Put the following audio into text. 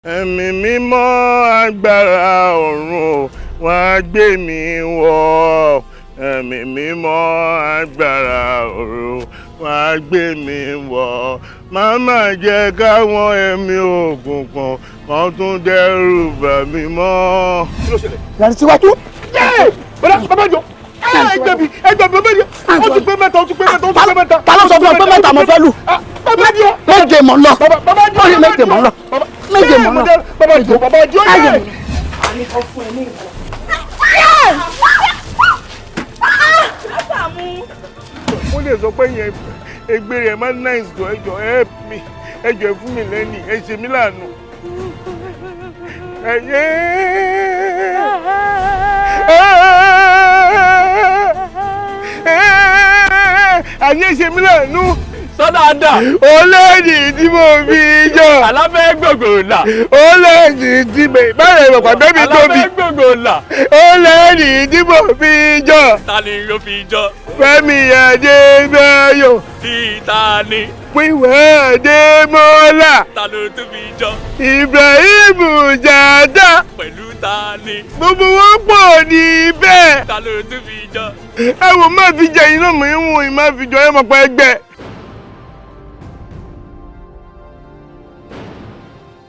Ẹ̀mí mímọ́ agbára ọ̀run wá gbé mi wọ̀. Ẹ̀mí mímọ́ agbára ọ̀run wá gbé mi wọ̀. Màmá jẹ́ káwọn ẹ̀mí òkùnkùn kan tún dẹ́rù bà mí mọ́. Kí ló ṣẹlẹ̀? Yàrá síwájú. Bàbá jọ. Ẹgbẹ̀bí bẹ́ẹ̀ ó ti pé mẹ́ta. Ta ló sọ fún ọ pé mẹ́ta mo fẹ́ lù? Méje mọ̀ ń lọ. Bàbá jọ. Méje mọ̀ ń lọ. Méje mọ̀ ń lọ. Bàbá jọ yẹ. Mo lè sọ pé yẹn ẹgbẹ́ rẹ̀ máa ń náìsì jọ ẹjọ́ help me ẹjọ́ fún mi lẹ́nì ẹ ṣe mí láàánú. Ayé ṣe mí láàánú. Sọ́dáadà. Olóòdì tí mo fi jọ. Alábẹ́ gbogbo là. Olóòdì tí mo báyìí ìwọ̀pá bẹ́bí tóbi. Alábẹ́ gbogbo là. Olóòdì tí mo fi jọ. Ta ni yóò fi jọ? Fẹ́mi Adébáyọ̀. Tí ta ni? Pínwẹ́ Adémọ́lá. Ta ló tún fi jọ? Ibrahim Jada. Pẹ̀lú ta ni? Gbogbo wọn pọ̀ níbẹ̀. Ta ló tún fi jọ? Ẹ wò má fi jẹ iná mọ̀ ìwọ̀n ìmá fi jọ ẹ mọ̀ pé ẹgbẹ́.